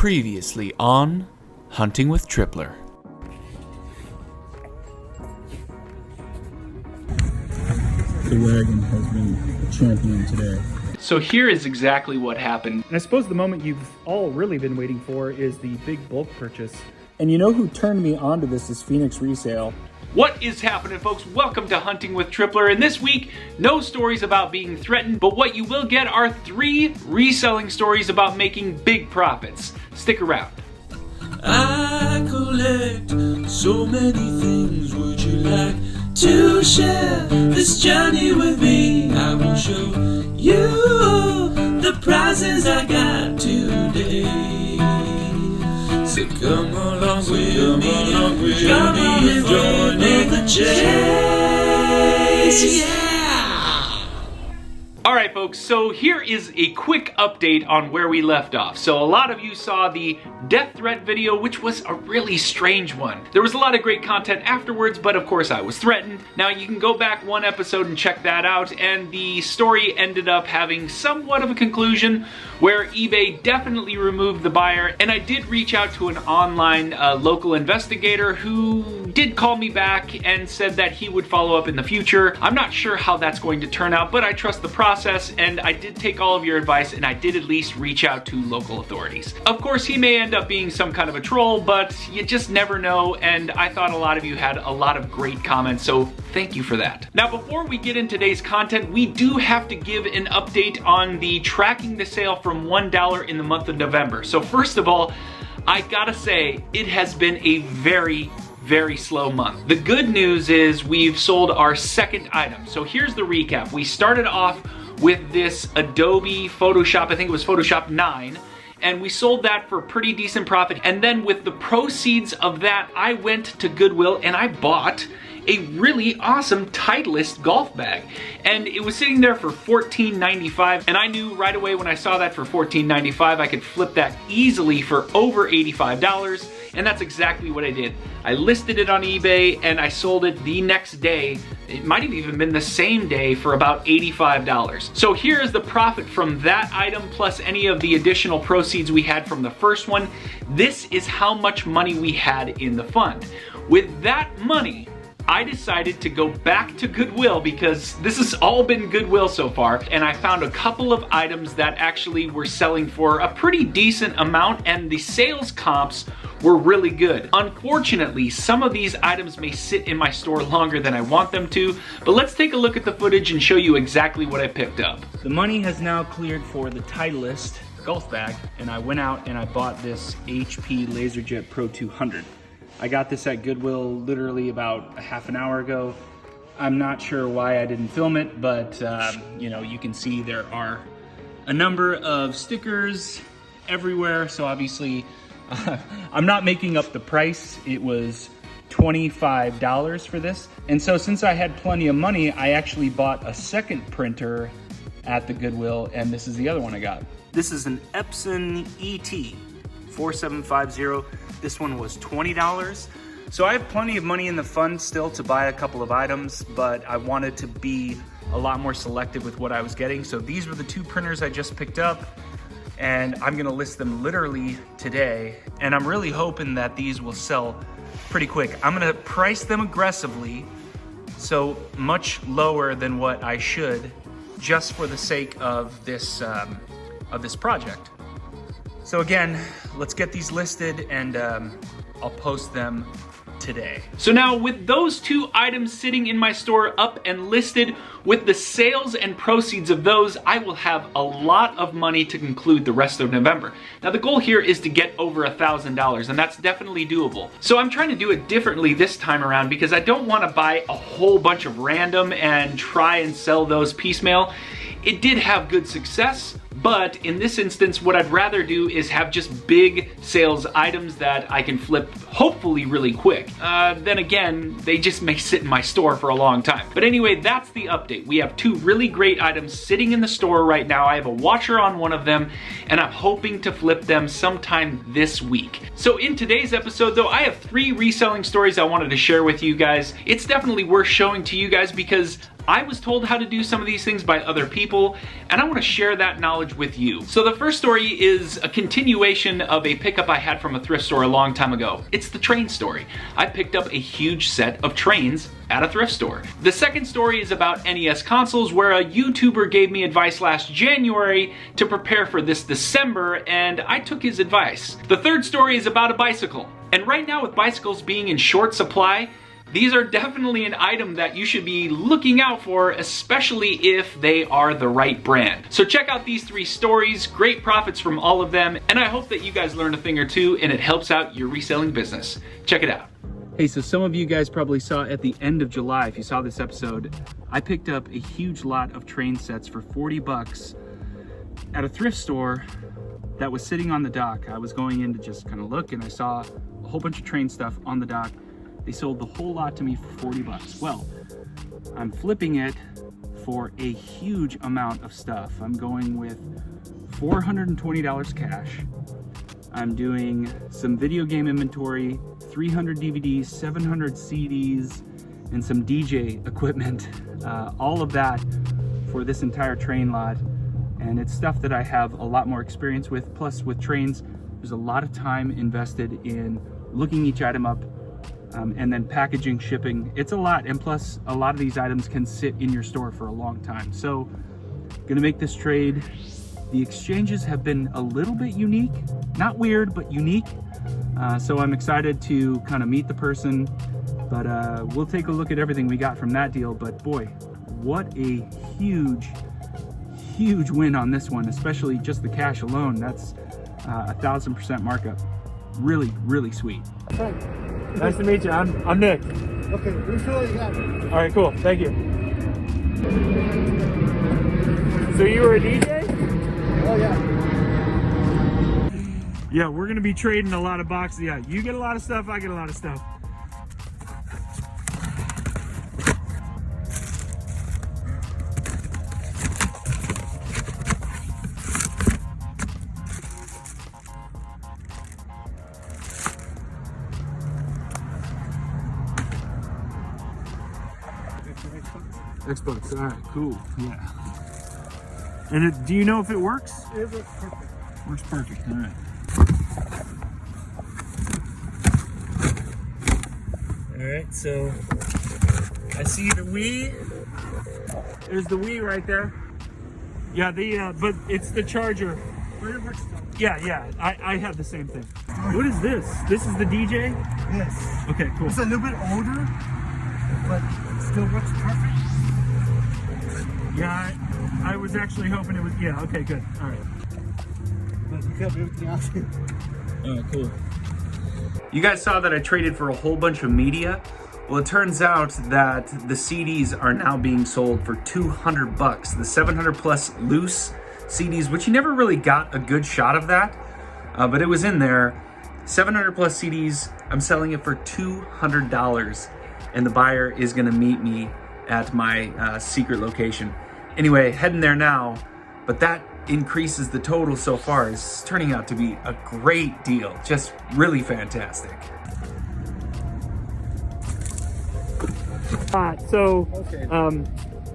Previously on Hunting with Tripler. The wagon has been championed today. So here is exactly what happened. And I suppose the moment you've all really been waiting for is the big bulk purchase. And you know who turned me onto this is Phoenix Resale. What is happening, folks? Welcome to Hunting with Tripler. And this week, no stories about being threatened, but what you will get are 3 reselling stories about making big profits. Stick around. I collect so many things. Would you like to share this journey with me? I will show you the prizes I got today. So come along with me, come on and join in the chase, yeah! Alright folks, so here is a quick update on where we left off. So a lot of you saw the death threat video, which was a really strange one. There was a lot of great content afterwards, but of course I was threatened. Now you can go back one episode and check that out, and the story ended up having somewhat of a conclusion where eBay definitely removed the buyer, and I did reach out to an online local investigator who did call me back and said that he would follow up in the future. I'm not sure how that's going to turn out, but I trust the process, and I did take all of your advice, and I did at least reach out to local authorities. Of course, he may end up being some kind of a troll, but you just never know, and I thought a lot of you had a lot of great comments, so thank you for that. Now, before we get into today's content, we do have to give an update on the tracking the sale from $1 in the month of November. So first of all, I gotta say, it has been a very slow month. The good news is we've sold our second item. So here's the recap. We started off with this Adobe Photoshop, I think it was Photoshop 9, and we sold that for a pretty decent profit. And then with the proceeds of that, I went to Goodwill and I bought a really awesome Titleist golf bag. And it was sitting there for $14.95, and I knew right away when I saw that for $14.95, I could flip that easily for over $85, and that's exactly what I did. I listed it on eBay and I sold it the next day. It might have even been the same day for about $85. So here is the profit from that item plus any of the additional proceeds we had from the first one. This is how much money we had in the fund. With that money, I decided to go back to Goodwill because this has all been Goodwill so far, and I found a couple of items that actually were selling for a pretty decent amount, and the sales comps were really good. Unfortunately, some of these items may sit in my store longer than I want them to, but let's take a look at the footage and show you exactly what I picked up. The money has now cleared for the Titleist golf bag, and I went out and I bought this HP LaserJet Pro 200. I got this at Goodwill literally about a half an hour ago. I'm not sure why I didn't film it, but you know, you can see there are a number of stickers everywhere. So obviously, I'm not making up the price. It was $25 for this. And so since I had plenty of money, I actually bought a second printer at the Goodwill, and this is the other one I got. This is an Epson ET 4750. This one was $20. So I have plenty of money in the fund still to buy a couple of items, but I wanted to be a lot more selective with what I was getting. So these were the 2 printers I just picked up, and I'm gonna list them literally today. And I'm really hoping that these will sell pretty quick. I'm gonna price them aggressively, so much lower than what I should, just for the sake of this project. So again, let's get these listed, and I'll post them today. So now with those 2 items sitting in my store up and listed, with the sales and proceeds of those, I will have a lot of money to conclude the rest of November. Now the goal here is to get over $1,000, and that's definitely doable. So I'm trying to do it differently this time around because I don't want to buy a whole bunch of random and try and sell those piecemeal. It did have good success, but in this instance, what I'd rather do is have just big sales items that I can flip hopefully really quick. Then again, they just may sit in my store for a long time. But anyway, that's the update. We have 2 really great items sitting in the store right now. I have a washer on one of them, and I'm hoping to flip them sometime this week. So in today's episode though, I have 3 reselling stories I wanted to share with you guys. It's definitely worth showing to you guys because I was told how to do some of these things by other people, and I want to share that knowledge knowledge with you. So the first story is a continuation of a pickup I had from a thrift store a long time ago. It's the train story. I picked up a huge set of trains at a thrift store. The second story is about NES consoles, where a YouTuber gave me advice last January to prepare for this December, and I took his advice. The third story is about a bicycle. And right now, with bicycles being in short supply, these are definitely an item that you should be looking out for, especially if they are the right brand. So check out these 3 stories, great profits from all of them, and I hope that you guys learn a thing or two and it helps out your reselling business. Check it out. Hey, so some of you guys probably saw at the end of July, if you saw this episode, I picked up a huge lot of train sets for 40 bucks at a thrift store that was sitting on the dock. I was going in to just kind of look, and I saw a whole bunch of train stuff on the dock. They sold the whole lot to me for 40 bucks. Well, I'm flipping it for a huge amount of stuff. I'm going with $420 cash. I'm doing some video game inventory, 300 DVDs, 700 CDs, and some DJ equipment. All of that for this entire train lot. And it's stuff that I have a lot more experience with. Plus, with trains, there's a lot of time invested in looking each item up, and then packaging, shipping. It's a lot, and plus a lot of these items can sit in your store for a long time. So gonna make this trade. The exchanges have been a little bit unique, not weird, but unique. So I'm excited to kind of meet the person, but we'll take a look at everything we got from that deal. But boy, what a huge win on this one, especially just the cash alone. That's 1,000% markup. Really sweet. Nice to meet you. I'm Nick. Okay, refill you got it. All right, cool. Thank you. So you were a DJ? Oh yeah. Yeah, we're gonna be trading a lot of boxes. Yeah, you get a lot of stuff, I get a lot of stuff. Xbox, all right, cool, yeah. And do you know if it works? It works perfect. Works perfect, all right. All right, so I see the Wii. There's the Wii right there. Yeah, but it's the charger. But it works though. Yeah, I have the same thing. What is this? This is the DJ? Yes. Okay, cool. It's a little bit older, but it still works perfect. Yeah, I was actually hoping it was, yeah, okay, good, all right. But you have everything else. All right, cool. You guys saw that I traded for a whole bunch of media. Well, it turns out that the CDs are now being sold for 200 bucks. The 700 plus loose CDs, which you never really got a good shot of that, but it was in there. 700 plus CDs, I'm selling it for $200, and the buyer is gonna meet me at my secret location. Anyway, heading there now, but that increases the total so far. It's turning out to be a great deal, just really fantastic. So, Okay.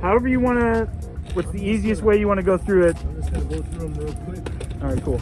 however you want to, what's the easiest way you want to go through it? I'm just gonna go through them real quick. All right, cool.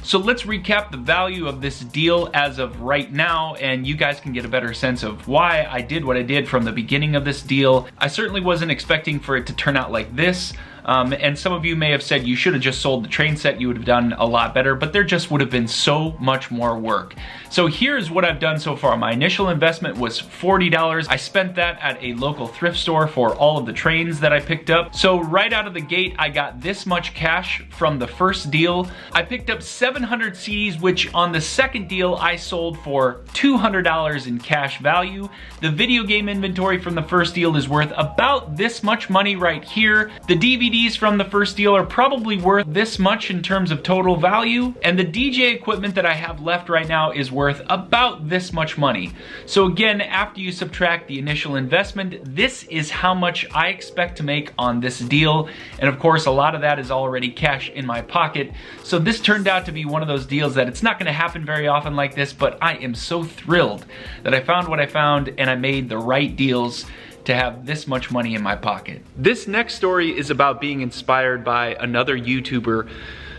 So let's recap the value of this deal as of right now, and you guys can get a better sense of why I did what I did from the beginning of this deal. I certainly wasn't expecting for it to turn out like this. And some of you may have said you should have just sold the train set, you would have done a lot better, but there just would have been so much more work. So here's what I've done so far. My initial investment was $40. I spent that at a local thrift store for all of the trains that I picked up. So right out of the gate, I got this much cash from the first deal. I picked up 700 CDs, which on the second deal, I sold for $200 in cash value. The video game inventory from the first deal is worth about this much money right here. The DVDs from the first deal are probably worth this much in terms of total value, and the DJ equipment that I have left right now is worth about this much money. So again, after you subtract the initial investment, this is how much I expect to make on this deal, and of course a lot of that is already cash in my pocket. So this turned out to be one of those deals that it's not going to happen very often like this, but I am so thrilled that I found what I found and I made the right deals to have this much money in my pocket. This next story is about being inspired by another YouTuber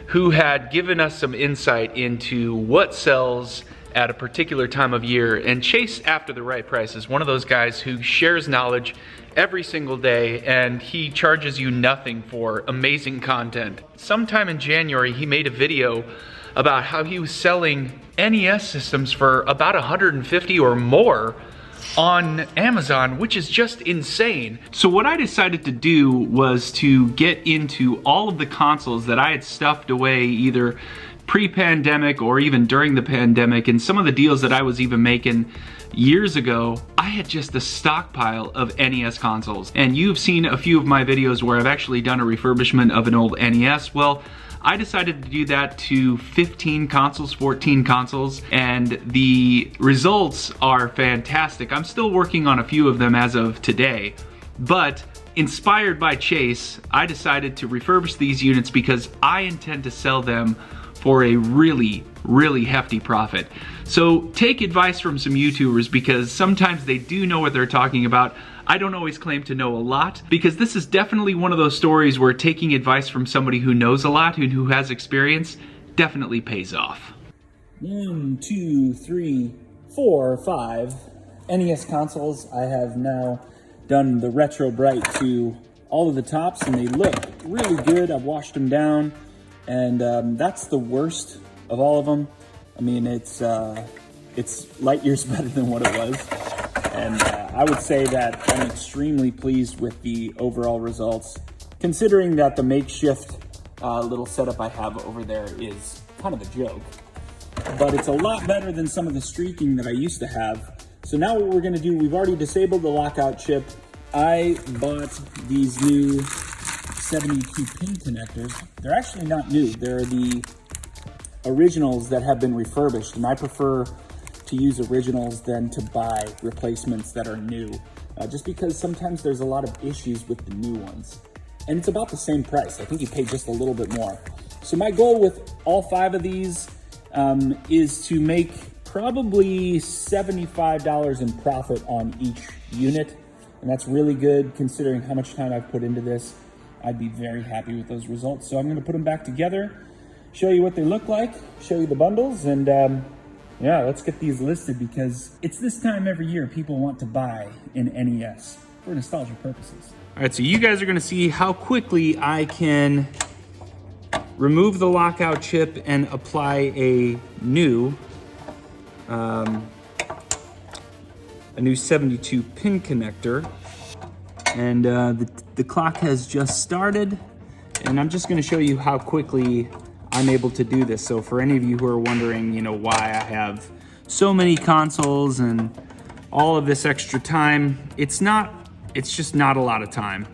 who had given us some insight into what sells at a particular time of year, and Chase After the Right Price is one of those guys who shares knowledge every single day, and he charges you nothing for amazing content. Sometime in January, he made a video about how he was selling NES systems for about $150 or more on Amazon, which is just insane. So what I decided to do was to get into all of the consoles that I had stuffed away either pre-pandemic or even during the pandemic, and some of the deals that I was even making years ago. I had just a stockpile of NES consoles, and you've seen a few of my videos where I've actually done a refurbishment of an old NES. Well, I decided to do that to 15 consoles, 14 consoles, and the results are fantastic. I'm still working on a few of them as of today, but inspired by Chase, I decided to refurbish these units because I intend to sell them for a really, really hefty profit. So take advice from some YouTubers because sometimes they do know what they're talking about. I don't always claim to know a lot, because this is definitely one of those stories where taking advice from somebody who knows a lot and who has experience definitely pays off. 1, 2, 3, 4, 5 NES consoles. I have now done the retro bright to all of the tops, and they look really good. I've washed them down, and that's the worst of all of them. I mean, it's light years better than what it was, and I would say that I'm extremely pleased with the overall results, considering that the makeshift little setup I have over there is kind of a joke. But it's a lot better than some of the streaking that I used to have. So now what we're gonna do, we've already disabled the lockout chip. I bought these new 72 pin connectors. They're actually not new. They're the originals that have been refurbished, and I prefer to use originals than to buy replacements that are new, just because sometimes there's a lot of issues with the new ones. And it's about the same price. I think you pay just a little bit more. So my goal with all 5 of these is to make probably $75 in profit on each unit. And that's really good considering how much time I've put into this. I'd be very happy with those results. So I'm gonna put them back together, show you what they look like, show you the bundles, and yeah, let's get these listed because it's this time every year people want to buy an NES for nostalgia purposes. All right, so you guys are gonna see how quickly I can remove the lockout chip and apply a new 72 pin connector. And the clock has just started, and I'm just gonna show you how quickly I'm able to do this. So for any of you who are wondering, you know, why I have so many consoles and all of this extra time, it's just not a lot of time.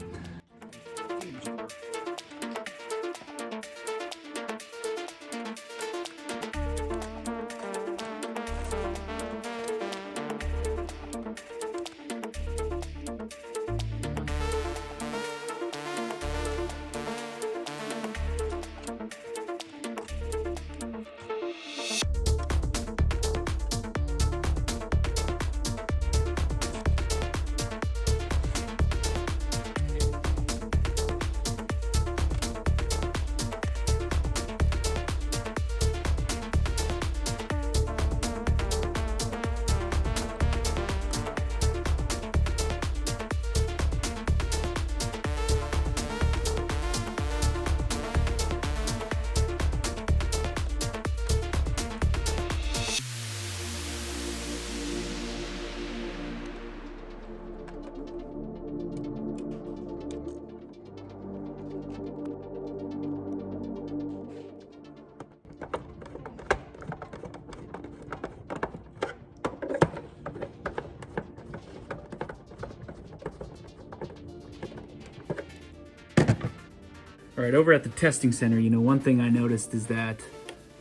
All right, over at the testing center, you know, one thing I noticed is that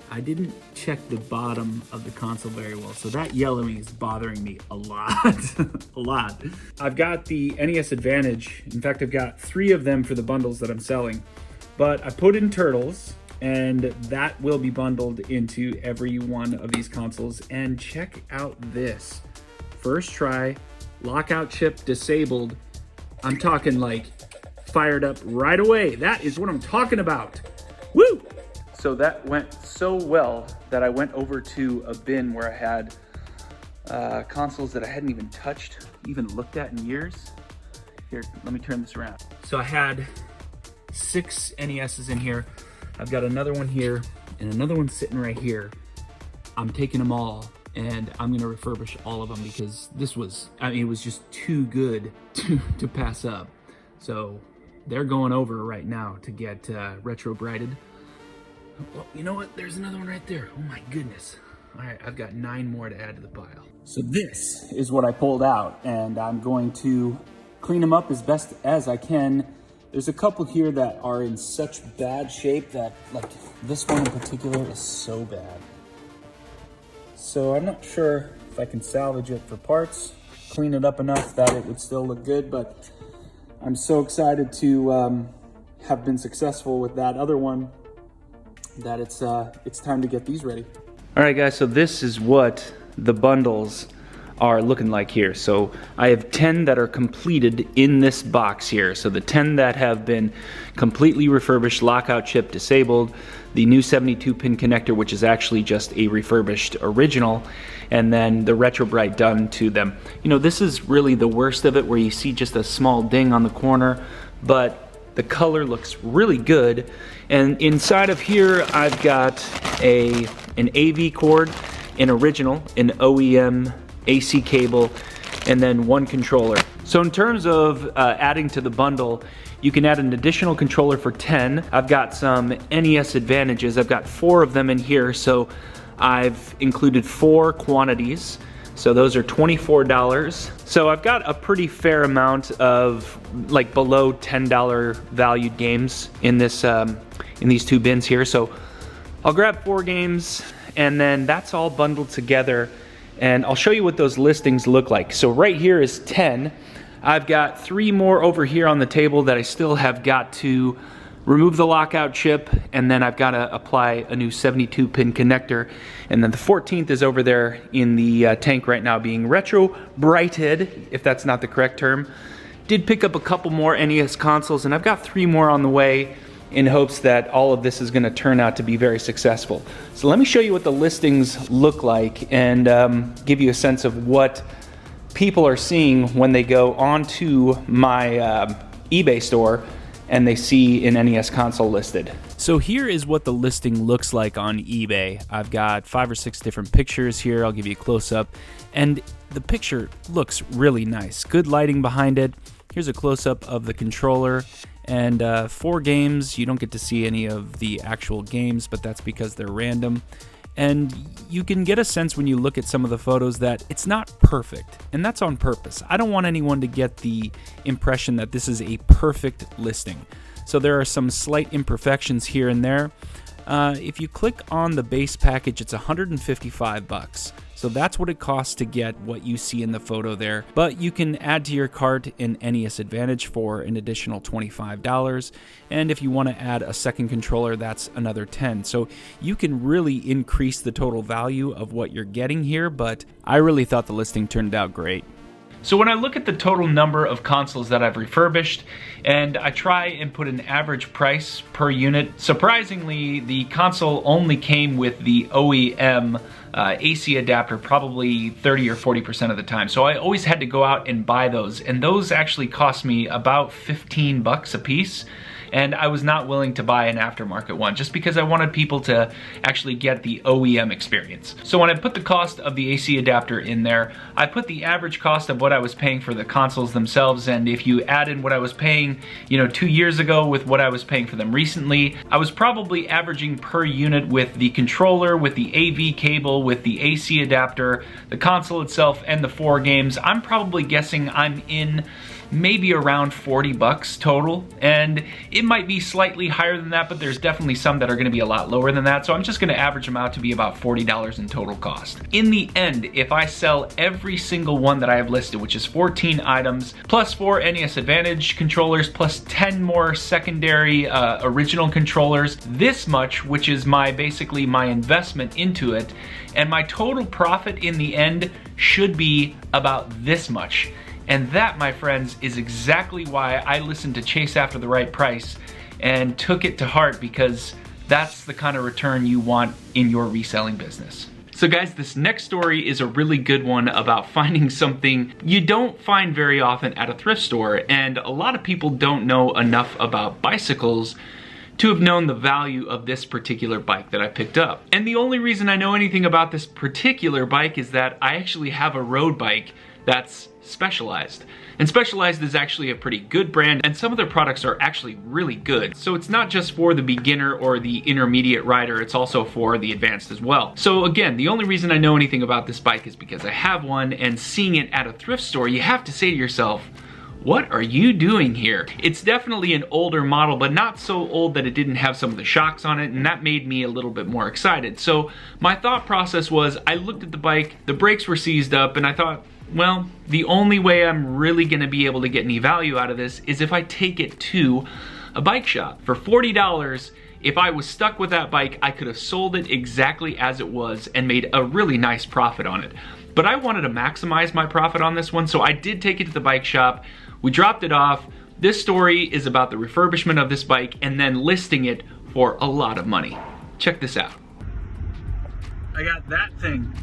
I didn't check the bottom of the console very well. So that yellowing is bothering me a lot, a lot. I've got the NES Advantage. In fact, I've got 3 of them for the bundles that I'm selling. But I put in Turtles, and that will be bundled into every one of these consoles. And check out this. First try, lockout chip disabled. I'm talking like fired up right away. That is what I'm talking about. Woo! So that went so well that I went over to a bin where I had consoles that I hadn't even touched, even looked at in years. Here, let me turn this around. So I had 6 NESs in here. I've got another one here and another one sitting right here. I'm taking them all and I'm gonna refurbish all of them because this was, I mean, it was just too good to pass up. So they're going over right now to get retro brighted. Well, you know what? There's another one right there. Oh my goodness. All right, I've got 9 more to add to the pile. So this is what I pulled out, and I'm going to clean them up as best as I can. There's a couple here that are in such bad shape that, like, this one in particular is so bad. So I'm not sure if I can salvage it for parts, clean it up enough that it would still look good, but I'm so excited to have been successful with that other one that it's time to get these ready. All right, guys, so this is what the bundles are looking like here. So I have 10 that are completed in this box here. So the 10 that have been completely refurbished, lockout chip disabled, the new 72-pin connector, which is actually just a refurbished original, and then the retro bright done to them. You know, this is really the worst of it, where you see just a small ding on the corner, but the color looks really good. And inside of here, I've got an AV cord, an original, an OEM AC cable, and then 1 controller. So in terms of adding to the bundle, you can add an additional controller for 10. I've got some NES advantages. I've got 4 of them in here, so I've included 4 quantities. So those are $24. So I've got a pretty fair amount of like below $10 valued games in this in these 2 bins here. So I'll grab 4 games, and then that's all bundled together, and I'll show you what those listings look like. So right here is 10. I've got 3 more over here on the table that I still have got to remove the lockout chip, and then I've got to apply a new 72-pin connector, and then the 14th is over there in the tank right now being retro brighted, if that's not the correct term. Did pick up a couple more NES consoles, and I've got 3 more on the way in hopes that all of this is going to turn out to be very successful. So let me show you what the listings look like and give you a sense of what people are seeing when they go onto my eBay store and they see an NES console listed. So here is what the listing looks like on eBay. I've got 5 or 6 different pictures here. I'll give you a close-up, and the picture looks really nice. Good lighting behind it. Here's a close-up of the controller, and 4 games. You don't get to see any of the actual games, but that's because they're random. And you can get a sense when you look at some of the photos that it's not perfect, and that's on purpose. I don't want anyone to get the impression that this is a perfect listing. So there are some slight imperfections here and there. If you click on the base package, it's $155. So that's what it costs to get what you see in the photo there. But you can add to your cart an NES Advantage for an additional $25. And if you want to add a second controller, that's another $10. So you can really increase the total value of what you're getting here, but I really thought the listing turned out great. So when I look at the total number of consoles that I've refurbished, and I try and put an average price per unit, surprisingly, the console only came with the OEM AC adapter probably 30 or 40% of the time. So I always had to go out and buy those, and those actually cost me about 15 bucks a piece. And I was not willing to buy an aftermarket one just because I wanted people to actually get the OEM experience. So when I put the cost of the AC adapter in there, I put the average cost of what I was paying for the consoles themselves, and if you add in what I was paying, 2 years ago with what I was paying for them recently, I was probably averaging per unit with the controller, with the AV cable, with the AC adapter, the console itself, and the 4 games. I'm probably guessing I'm in maybe around 40 bucks total, and it might be slightly higher than that, but there's definitely some that are going to be a lot lower than that, so I'm just going to average them out to be about $40 in total cost. In the end, if I sell every single one that I have listed, which is 14 items, plus 4 NES Advantage controllers, plus 10 more secondary original controllers, this much, which is basically my investment into it, and my total profit in the end should be about this much. And that, my friends, is exactly why I listened to Chase After the Right Price and took it to heart, because that's the kind of return you want in your reselling business. So guys, this next story is a really good one about finding something you don't find very often at a thrift store, and a lot of people don't know enough about bicycles to have known the value of this particular bike that I picked up. And the only reason I know anything about this particular bike is that I actually have a road bike that's Specialized. And Specialized is actually a pretty good brand, and some of their products are actually really good. So it's not just for the beginner or the intermediate rider, it's also for the advanced as well. So again, the only reason I know anything about this bike is because I have one, and seeing it at a thrift store, you have to say to yourself, what are you doing here? It's definitely an older model, but not so old that it didn't have some of the shocks on it, and that made me a little bit more excited. So my thought process was, I looked at the bike, the brakes were seized up, and I thought, well, the only way I'm really gonna be able to get any value out of this is if I take it to a bike shop. For $40, if I was stuck with that bike, I could have sold it exactly as it was and made a really nice profit on it. But I wanted to maximize my profit on this one, so I did take it to the bike shop. We dropped it off. This story is about the refurbishment of this bike and then listing it for a lot of money. Check this out. I got that thing,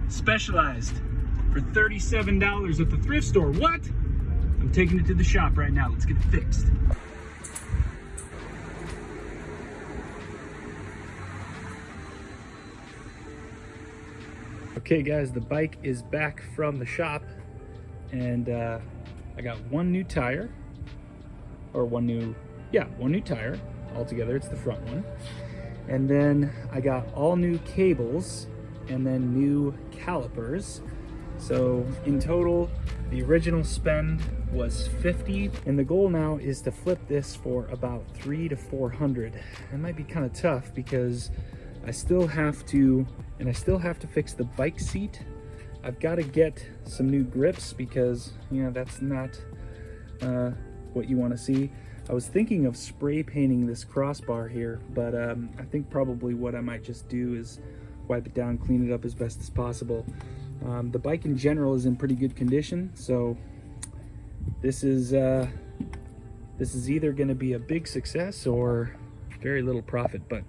Specialized, for $37 at the thrift store. What? I'm taking it to the shop right now. Let's get it fixed. Okay guys, the bike is back from the shop, and I got one new tire, one new tire altogether. It's the front one. And then I got all new cables and then new calipers. So in total, the original spend was $50, and the goal now is to flip this for about $300 to $400. It might be kind of tough because I still have to fix the bike seat. I've got to get some new grips because, you know, that's not what you want to see. I was thinking of spray painting this crossbar here, but I think probably what I might just do is wipe it down, clean it up as best as possible. The bike in general is in pretty good condition, so this is either going to be a big success or very little profit, but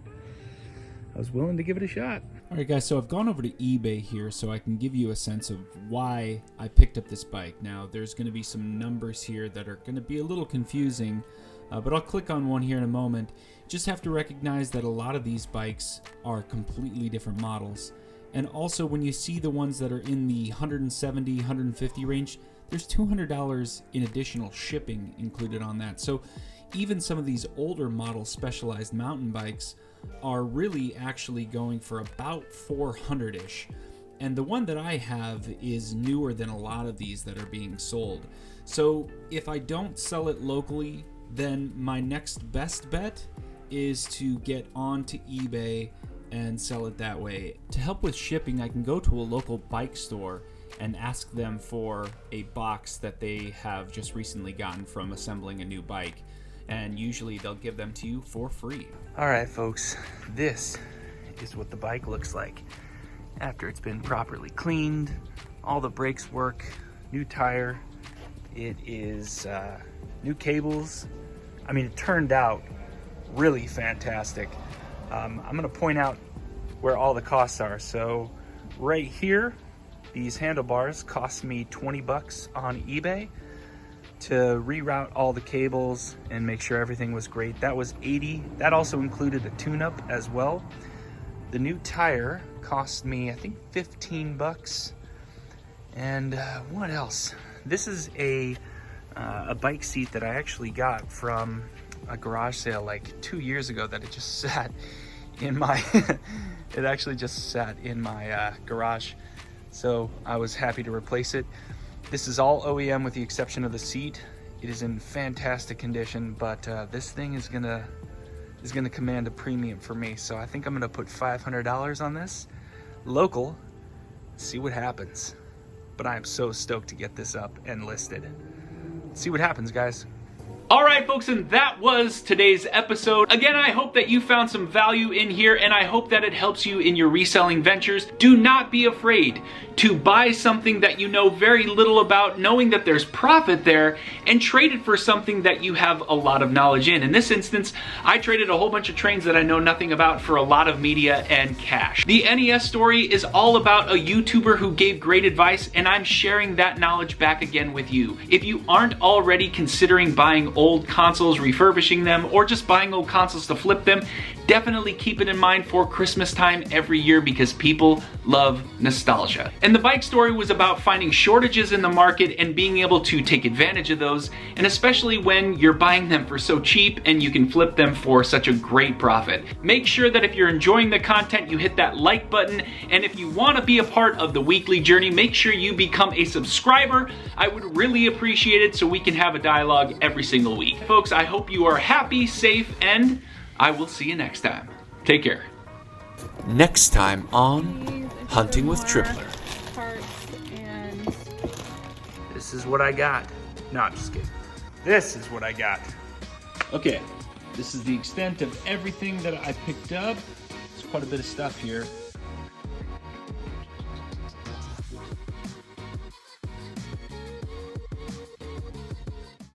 I was willing to give it a shot. All right, guys, so I've gone over to eBay here so I can give you a sense of why I picked up this bike. Now, there's going to be some numbers here that are going to be a little confusing, but I'll click on one here in a moment. Just have to recognize that a lot of these bikes are completely different models. And also, when you see the ones that are in the $170, $150 range, there's $200 in additional shipping included on that. So even some of these older model Specialized mountain bikes are really actually going for about $400-ish. And the one that I have is newer than a lot of these that are being sold. So if I don't sell it locally, then my next best bet is to get onto eBay and sell it that way. To help with shipping, I can go to a local bike store and ask them for a box that they have just recently gotten from assembling a new bike, and usually they'll give them to you for free. All right, folks, this is what the bike looks like after it's been properly cleaned. All the brakes work, new tire. It is new cables. I mean, it turned out really fantastic. I'm gonna point out where all the costs are. So right here, these handlebars cost me 20 bucks on eBay to reroute all the cables and make sure everything was great. That was 80. That also included a tune-up as well. The new tire cost me, I think, 15 bucks. And what else? This is a bike seat that I actually got from a garage sale like 2 years ago that it just sat in my it actually just sat in my garage, so I was happy to replace it. This is all OEM with the exception of the seat. It is in fantastic condition, but this thing is gonna command a premium for me, so I think I'm gonna put $500 on this local, see what happens. But I am so stoked to get this up and listed. See what happens, guys. Alright folks, and that was today's episode. Again, I hope that you found some value in here, and I hope that it helps you in your reselling ventures. Do not be afraid to buy something that you know very little about, knowing that there's profit there, and trade it for something that you have a lot of knowledge in. In this instance, I traded a whole bunch of trains that I know nothing about for a lot of media and cash. The NES story is all about a YouTuber who gave great advice, and I'm sharing that knowledge back again with you. If you aren't already considering buying old consoles, refurbishing them, or just buying old consoles to flip them, definitely keep it in mind for Christmas time every year because people love nostalgia. And the bike story was about finding shortages in the market and being able to take advantage of those, and especially when you're buying them for so cheap and you can flip them for such a great profit. Make sure that if you're enjoying the content, you hit that like button, and if you want to be a part of the weekly journey, make sure you become a subscriber. I would really appreciate it so we can have a dialogue every single week. Folks, I hope you are happy, safe, and I will see you next time. Take care. Next time on Hunting with Tripler. This is what I got. No, I'm just kidding. This is what I got. Okay, this is the extent of everything that I picked up. There's quite a bit of stuff here.